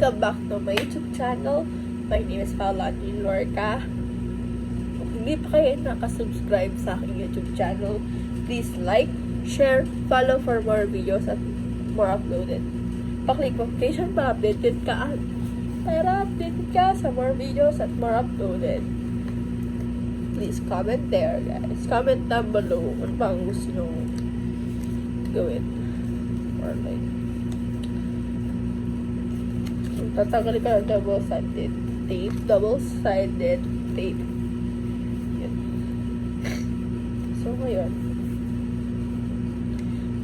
Welcome back to my YouTube channel. My name is Paulani Lorca. Kung hindi pa kayo nakasubscribe sa aking YouTube channel, please like, share, follow for more videos at more uploaded. Pa-click notification para updated ka sa more videos at more uploaded. Please comment there, guys. Comment down below kung pa ang gusto nyo gawin. Or like, tatanggalin ka ng double-sided tape. Yan. So, ngayon,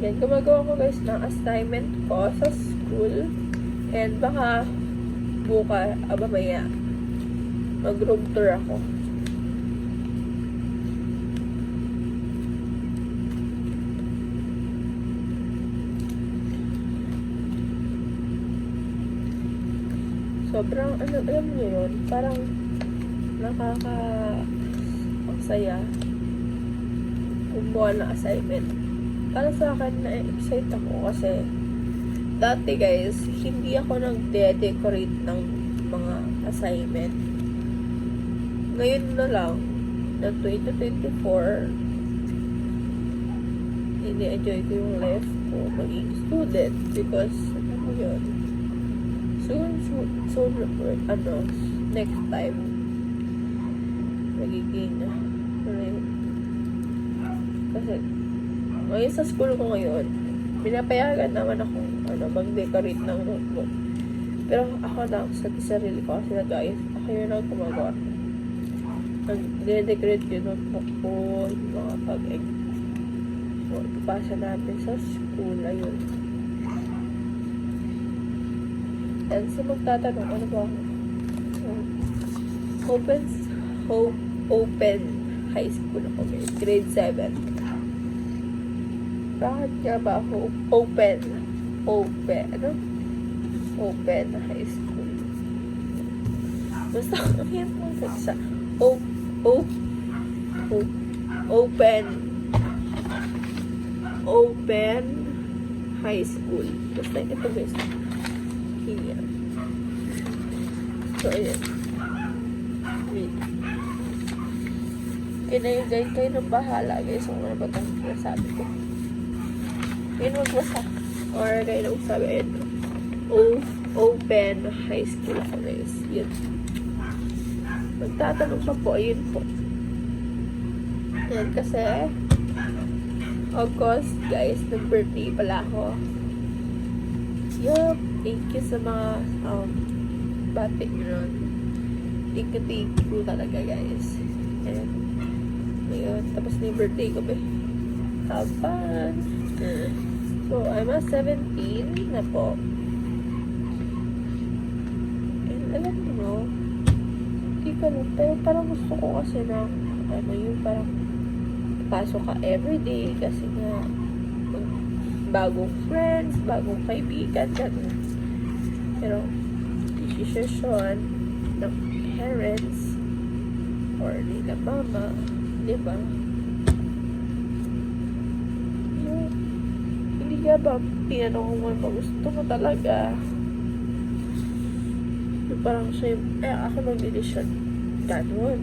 yan, gumagawa ko guys ng assignment ko sa school. And baka bukas, mamaya, mag-room tour ako. Sobrang, alam niyo yun, parang ang saya kumuha ng assignment. Para sa akin, na-excite ako kasi dati guys, hindi ako nag-decorate ng mga assignment. Ngayon na lang, na 2024, ini-enjoy ko yung life ko maging student because, ano mo yun, soon, next time, magiging, kasi, ngayon sa school ko ngayon, pinapayagan naman akong, mag-decorate ng notebook. Pero ako lang, sa sarili ko, kasi guys, ako yun ang gumagawa. Nag-decorate yung notebook ko, yung mga pag-pasa natin sa school, ayun. And so, magtatanong, ano ba ako? Open high school ako, guys. Grade 7. Bakit nga ba ako open high school? Basta, ang hirap mo sa open high school. Basta ito guys. Here. So, ayan. Wait. Kayo nang bahala guys kung ano ba itong nasabi ko. Kayo magbasa. Or kayo nang sabi, ayan. Open high school ako guys. Yun. Magtatanong pa po. Ayun po. Yan kasi August guys, nag-birthday pala ako. Yup. Thank you sa mga bati nyo. Thank you talaga guys. And ngayon, tapos na yung birthday ko ba? Have fun! So, I'm a 17 na po. And alam mo, hindi ka nun, pero parang gusto ko kasi na, yung parang pasok ka everyday kasi nga bagong friends, bagong kaibigan, gano'n. Pero, decision ng parents or nila mama, di ba? Hindi nga ba tinanong mo ba gusto mo talaga? Yung parang siya, ako mag-decision. Gano'n.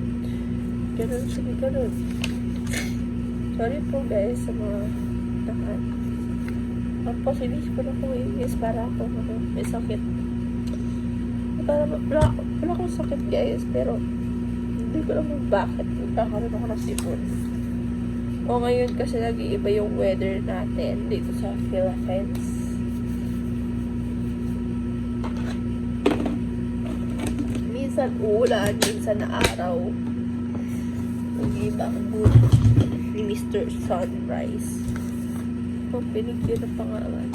Sige, gano'n. Sorry po guys sa mga takan. Tapos, inis ko na guys para ako may sakit. Wala akong sakit guys, pero hindi ko alam bakit nagkakaroon ako ng sipon. O ngayon kasi nag-iiba yung weather natin dito sa Philippines. Minsan ulan, minsan na araw. Nag-iiba ang mood ni Mr. Sunrise. Pinig yun ang pangalan.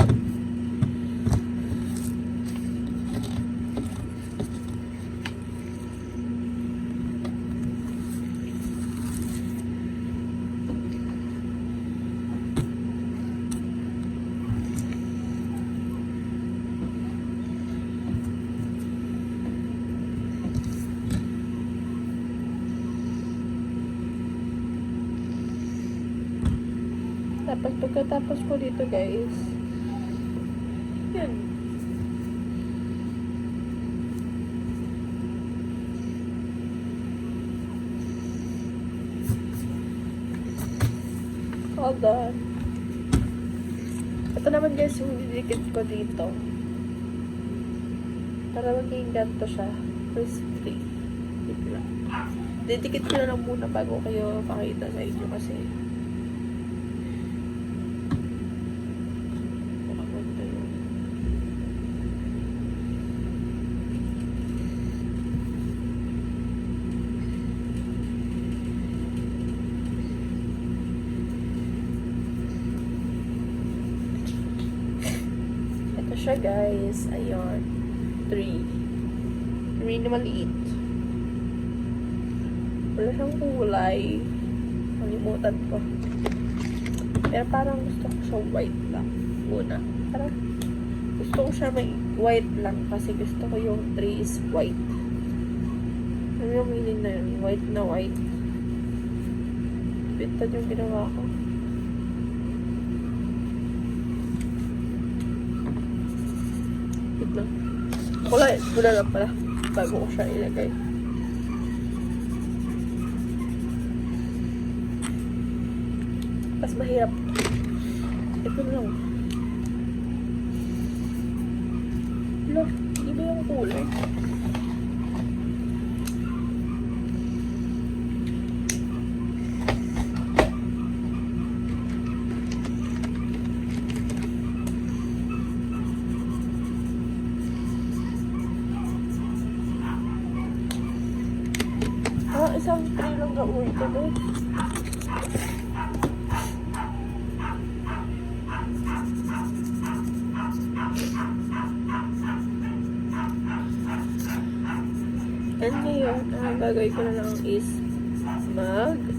Tapos pagkatapos ko dito guys, yun. all done. Ito naman guys yung didikit ko dito. Para maging ganito siya. Crispy. Didikit ko na lang muna bago kayo pakita sa inyo kasi makaganda yun. Ito siya guys. Ayun. 3 na maliit. Wala siyang kulay. Nalimutan ko. Pero parang gusto ko siya white lang. Muna. Parang gusto ko siya may white lang. Kasi gusto ko yung 3 is white. Ano yung meaning na yun? White na white. Pintan yung ginawa ko. Wait lang. Kulay. Gula lang pala. Bago ko siya ilagay. Mas mahirap. Ito lang. Wala, hindi ba yung kulay? Isang tray lang gawin ko guys. And ngayon, ang gagawin ko na lang is mag-beef.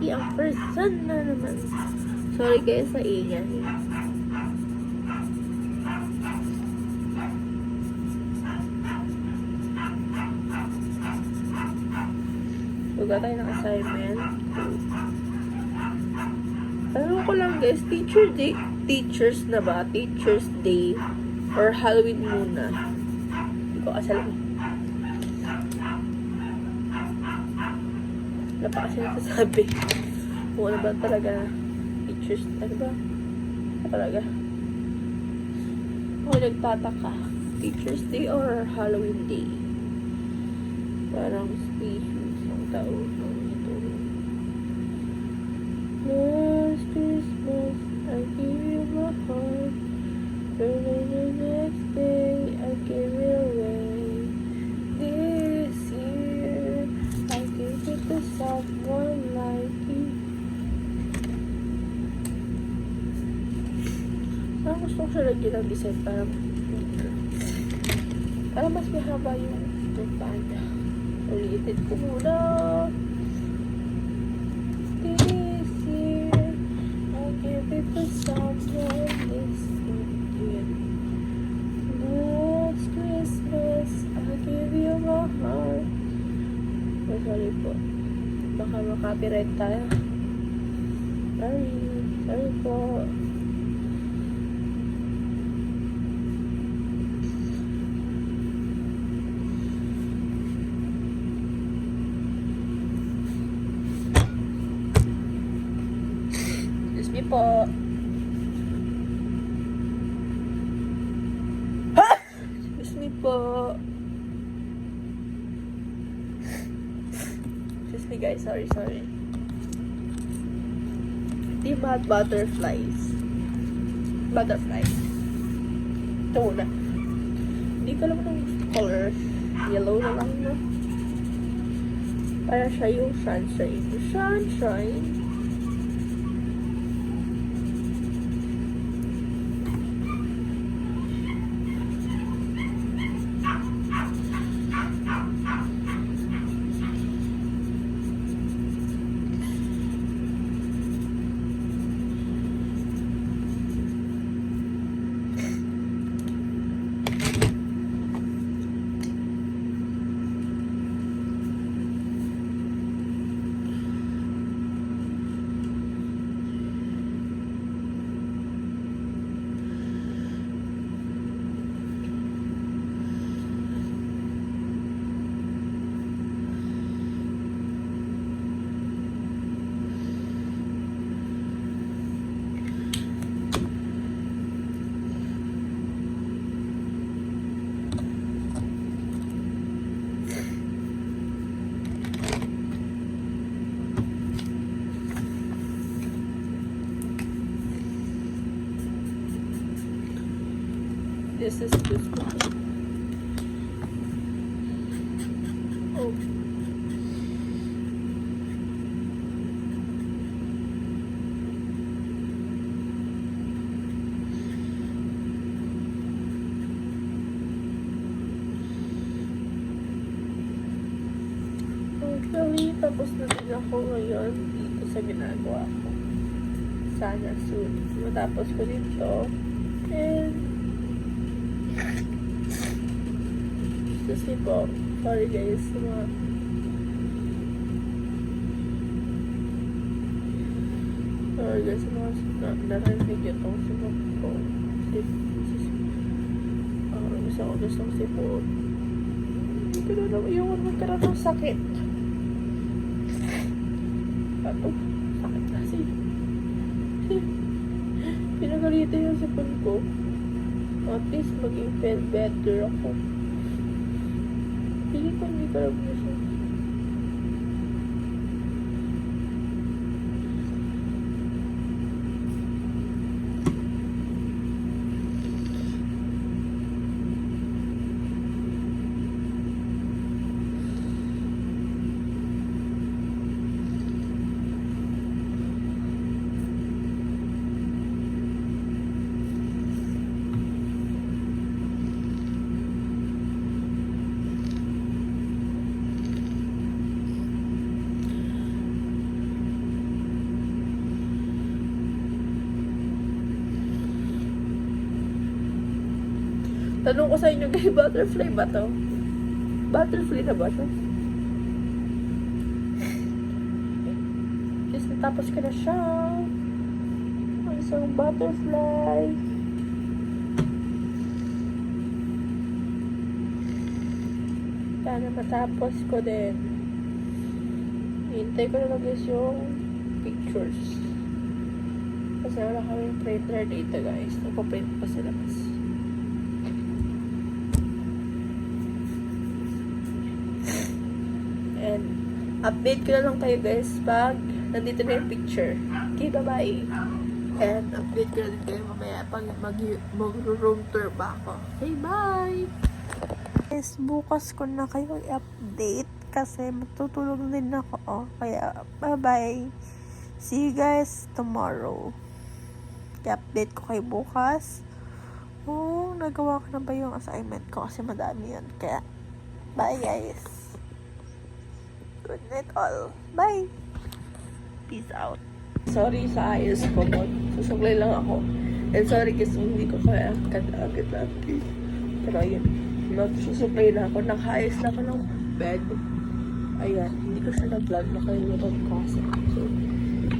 Ang person na naman. Sorry guys sa ingay. Tuga tayo ng assignment. Tanong ko lang guys, teachers na ba? Teachers Day or Halloween muna? Ko asalam. Wala pa kasi nagsasabi. Kung ano ba talaga teachers, ano ba? Talaga. Ako nagtataka. Teachers Day or Halloween Day? Parang species ng tao ng ito. Last Christmas, I gave you my heart. Early the next day, I gave it away. This year, I gave it to someone like you. Parang gusto ko siya lagyan ng design. Parang mas mahaba yung panda. Ulitin ko muna. This year, I gave it to someone this year. Last Christmas, I gave you my heart. Oh, sorry po. Baka makapiright tayo. Sorry po. Excuse me po. Excuse me po. Excuse me guys, sorry. Di ba butterflies? Ito muna. Hindi ko alam kung color. Yellow na lang na. Para siya yung sunshine. This is just oh. Actually, tapos na din ako ngayon dito sa ginagawa ko. Sana soon matapos ko dito. And excuse me po. Sorry guys. Sorry guys. Narinig yun itong sipon ko. Gustong sipon. Hindi ko na naman yung magkaroon ng sakit. Ato, sakit kasi. Pinagalitan yung sipon ko. At least maging feel better ako. Hindi ko alam na siya. Tanong ko sa inyo, guys, butterfly ba to? Butterfly na ba to? Just natapos ko na siya. Ang isang butterfly. Sana matapos ko din. Hintay ko na lang guys yung pictures. Kasi wala kaming printer dito guys. Napaprint pa sa labas. And update ko na lang kayo guys pag nandito na yung picture. Okay, bye-bye. And update ko na din kayo mamaya pag mag-room tour ba ako. Okay, bye! Guys, bukas ko na kayo i-update kasi matutulog din ako. Oh. Kaya, bye-bye. See you guys tomorrow. I-update ko kayo bukas. Oh, nagawa ko na ba yung assignment ko kasi madami yan. Kaya, bye guys. Good night all. Bye. Peace out. Sorry sa ayos ko mo. Susuklay lang ako. And sorry kasi hindi ko kaya agad. Pero ayun. Magsusuklay na ako. Nakaayos na ako ng bed. Ayan. Hindi ko siya na-vlog. Nakalimutan ko kasi. So,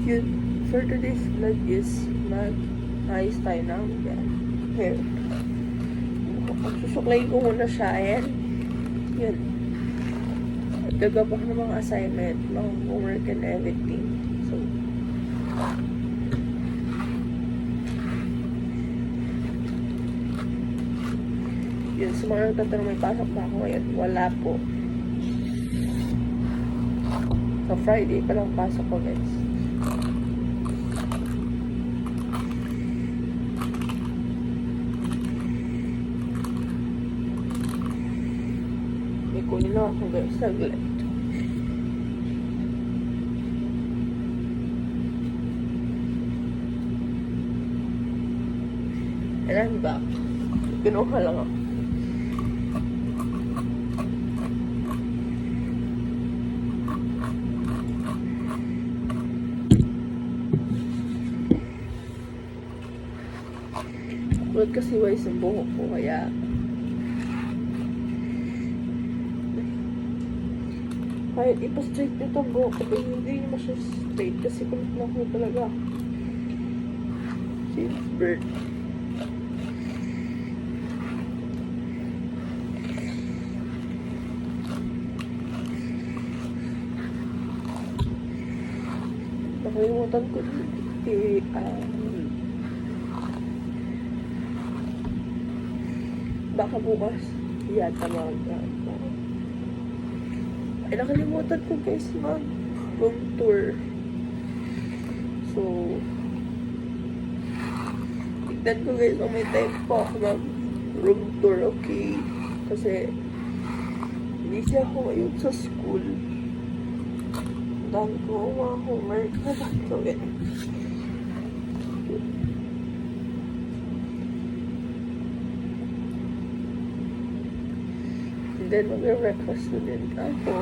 yun. For today's vlog is mag-ayos tayo ng bed. Here. Magsusuklay ko muna siya. And yun. Gagawa ko ng mga assignment, mga homework and everything. So, yun, sa mga nagtatanong may pasok na ako ngayon, wala po. Sa Friday pa lang pasok ko guys. May kunin na ako guys, saglit. And I'm back. Kinuha lang ako. Huwag kasi wise ang buhok ko, kaya kahit ipa-straight nito ang buhok ko, hindi naman siya straight kasi kulit na ako talaga. See, bird. Nakalimutan ko baka bukas yata ay nakalimutan ko guys mag room tour. So tignan ko guys kung may time po ako mag room tour, okay? Kasi busy ako ngayon sa school. Dami ko mga homework na gagawin. And then mag-breakfast na din ako.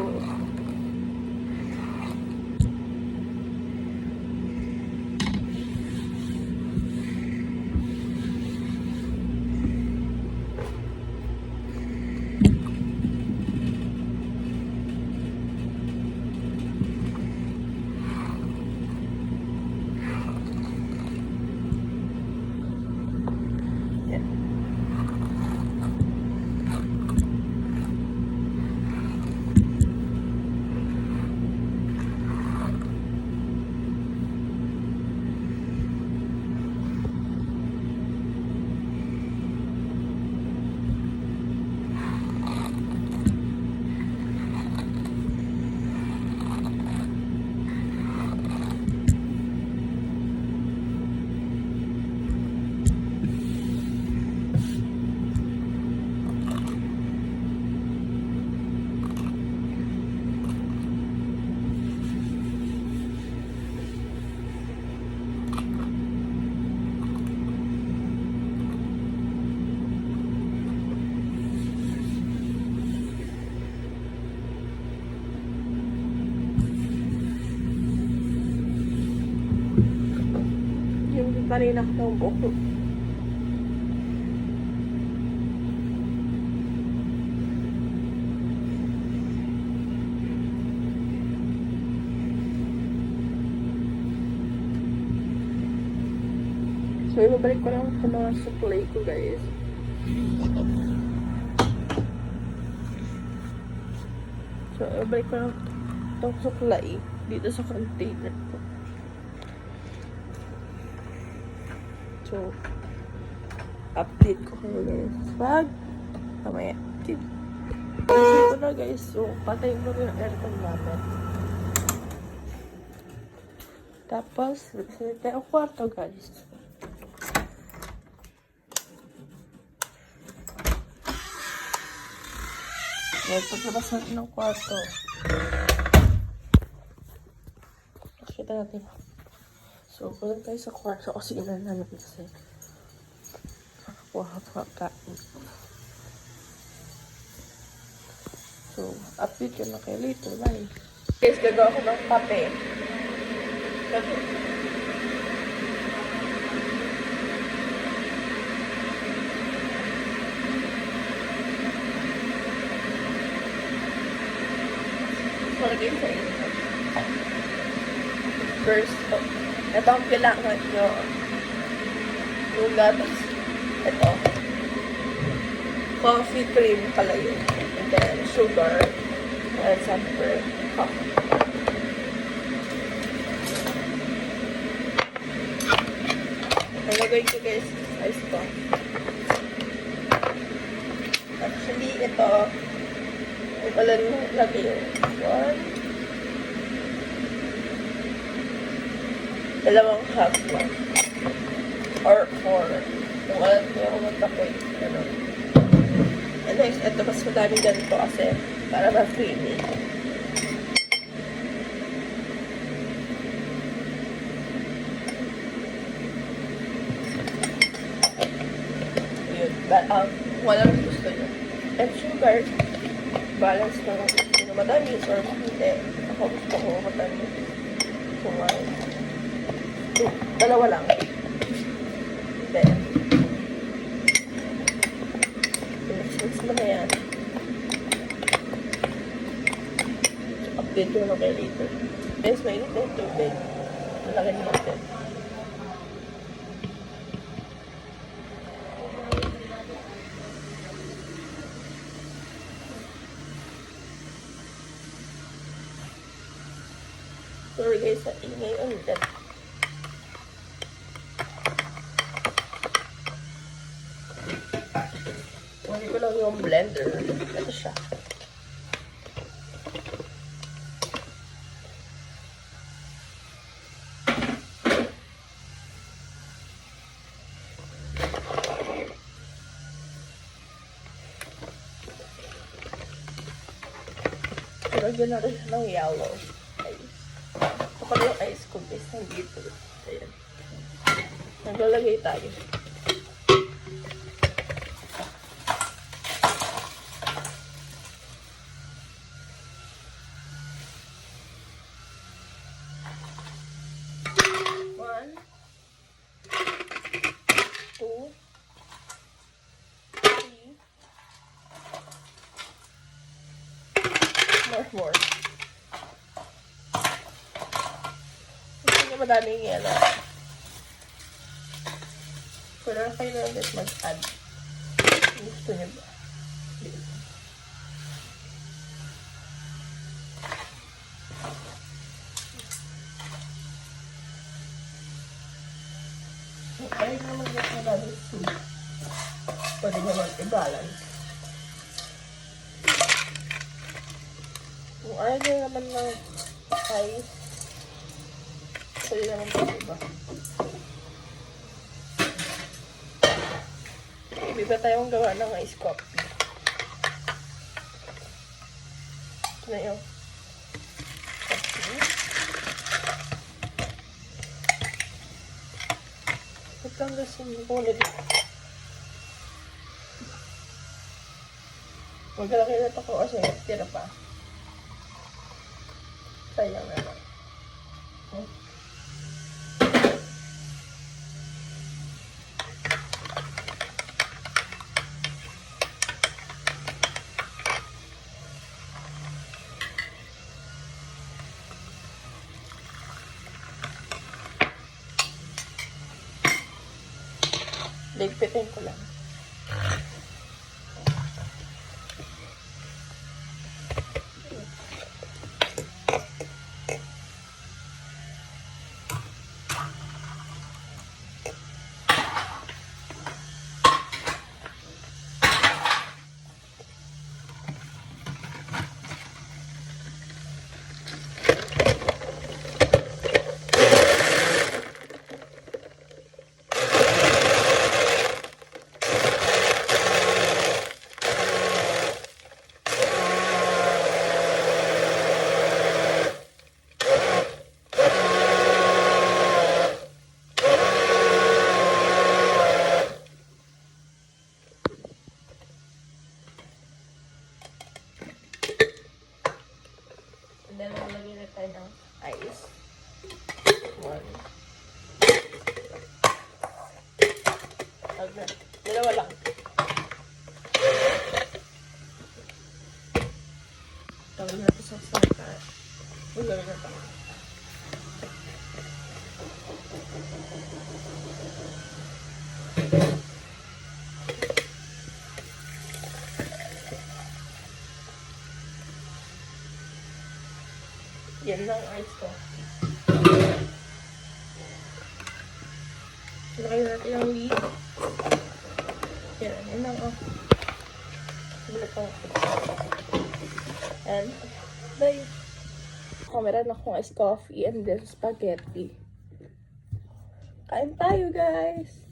Kanina ko ng buko. So, ibabalik ko lang sa mga supply ko, guys. So, ibabalik ko lang itong supply dito sa container ko. So, update ko kayo guys. Pag, mamaya, update ko na guys. So, patayin mo yung aircon namin. Tapos, nagsalit tayo ang kwarto guys. Ngayon, paglabas natin ng kwarto. Nakita natin. So, pulang tayo sa kwarto kasi ilan namin kasi nakakuha ka pagkain. So, update yun na kayo later. Bye! Guys, gagawa ko ng kape. Malagay sa inyo. First, ito ang kailangan nyo. Yung gatas. Ito. Coffee cream pala yun. And then, sugar. And some coffee. Ang gagawin ko guys, is ito. Actually, ito. May pala lagay yun. 1. 2 cup lang. Or 4. Kung alam ko yung magkapoy. Ano. And next, ito mas madami ganito kasi para ma-creamy. Yun. Walang gusto nyo. And sugar, balance na lang. Kung matamis or hindi. Ako gusto ko matamis. So, 1. 2. Dalawa lang. Then, mix mo na yan. So, update ko na kayo later. Guys, mainit na yung tubig. Malaki natin. Sorry guys, sa ingay ulit. Hindi ko lang yung blender. Ito siya. Lagyan natin siya ng yellow ice. Kapag yung ice cube is nandito. Ayan. Naglalagay tayo. One, two, three, more. Gusto niyo madaming yellow. Pero kayo na ulit mag-add. Gusto niyo ba? Ayaw naman mas madaming soup. Pwede naman i-balance. Kung ayaw nyo naman ng ice, pwede naman ito iba. Iba tayong gawa ng ice coffee. Ito na yung coffee. Ito lang kasi yung punit. Maglalaki na ito ko kasi tira pa. Sayang na lang. Ligpitin ko lang. And then, lalagyan na tayo ng ice. One. Dalawa lang. Tawag natin sa sarap. Ulo na ito. Yan lang ice ko. Lagyan natin yung lid. Yan lang oh. And bye. Meron akong iced coffee and then spaghetti. Kain tayo, guys!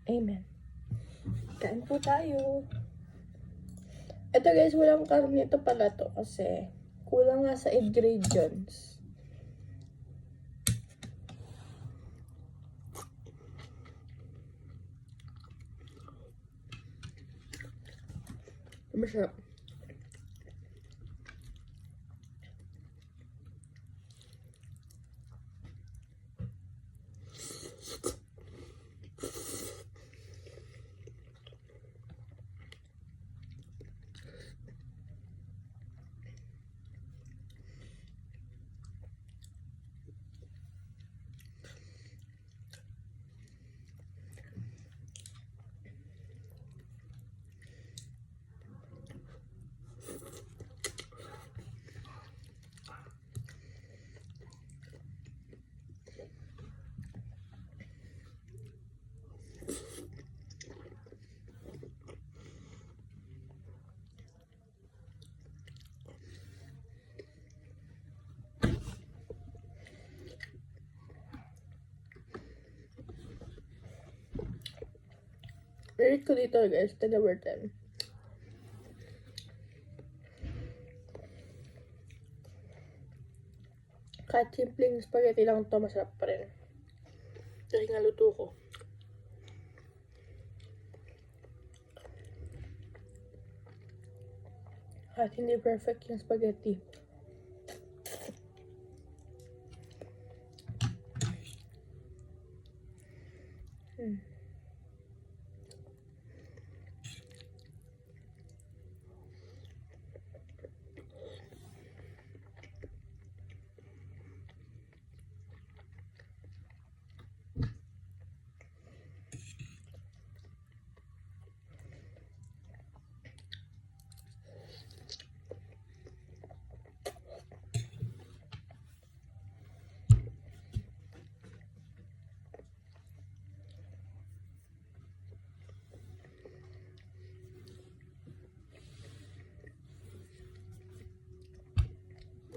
Amen. Kain po tayo. Ito guys, walang karne ito pala to kasi kulang nga sa ingredients. Masarap. Rate ko dito guys, 10 over 10. Kahit simpleng spaghetti lang to, masarap pa rin. Kasi nga luto ko. Kahit hindi perfect yung spaghetti.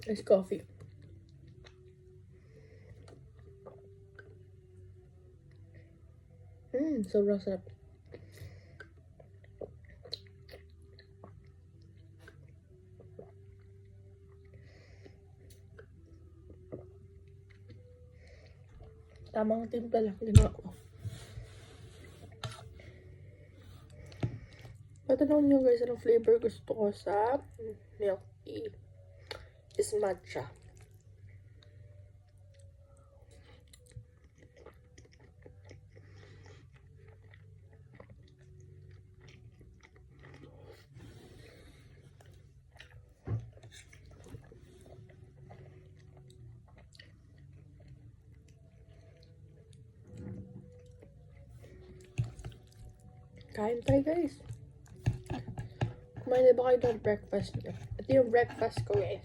It's coffee. Sobrang sarap. Tamang timpla lang ginawa ko. Patanong nyo guys, anong flavor gusto ko sa milk tea? Is matcha. Kain tayo guys. Kumain na ba kayo ng breakfast nyo? Ito yung breakfast ko guys.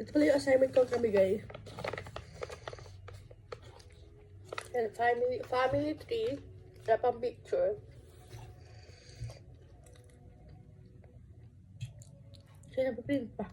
Ito pala yung assignment ko kabigay. And family tree. Wala pang picture. Siya napaprint pa.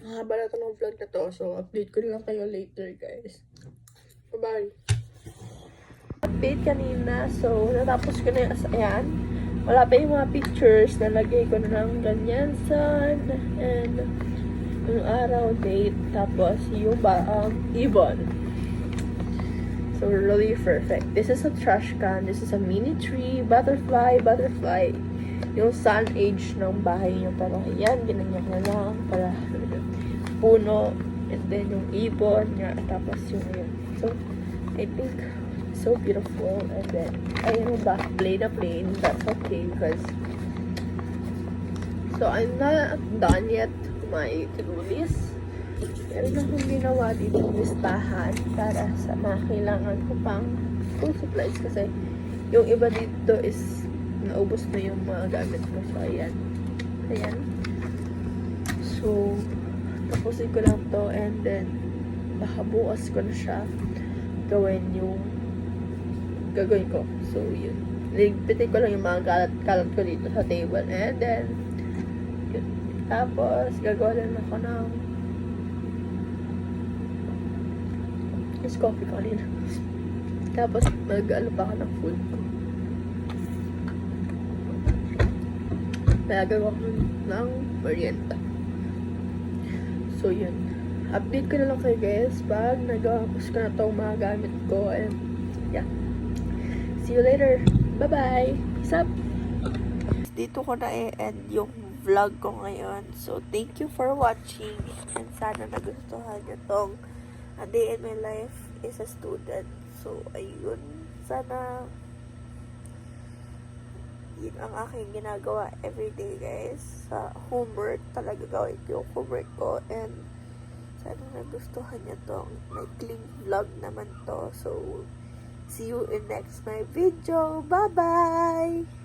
Mahaba na ito ng vlog na to. So, update ko lang kayo later, guys. Bye-bye. Update kanina. So, natapos ko na yung ayan. Wala pa yung mga pictures. Nalagay ko na lang ganyan, sun, and yung araw, date, tapos yung ibon. So, really perfect. This is a trash can. This is a mini tree. Butterfly. Yung sun age ng bahay nyo. Pero yan, ginanyan na lang para puno, and then yung ibon nga, tapos yung yun. So, I think so beautiful. And then, ayun ba, plain, that's okay because so I'm not done yet my to-do list. Meron akong ginawa dito listahan para sa mga kailangan ko pang school supplies kasi yung iba dito is naubos na yung mga gamit ko. So, ayan. So, tapusin ko lang to and then baka bukas ko na siya gawin yung gagawin ko. So, yun. Ligpitin ko lang yung mga kalat ko dito sa table and then yun. Tapos, gagawa lang ako ng coffee kanina. Tapos, mag-ano pa ako ng food ko. Kaya gagawa ko ng merienda. So, yun. Update ko na lang kayo guys pag nag-tapos ko na itong mga gamit ko. And, yeah. See you later. Bye-bye. Peace up. Dito ko na i-end yung vlog ko ngayon. So, thank you for watching. And sana nagustuhan nyo tong A Day in My Life as a Student. So, ayun. Sana yun ang aking ginagawa everyday guys. Sa homework, talaga gawin ko yung homework ko. And sana nagustuhan nyo tong maikling vlog naman to. So, see you in next my video. Bye-bye!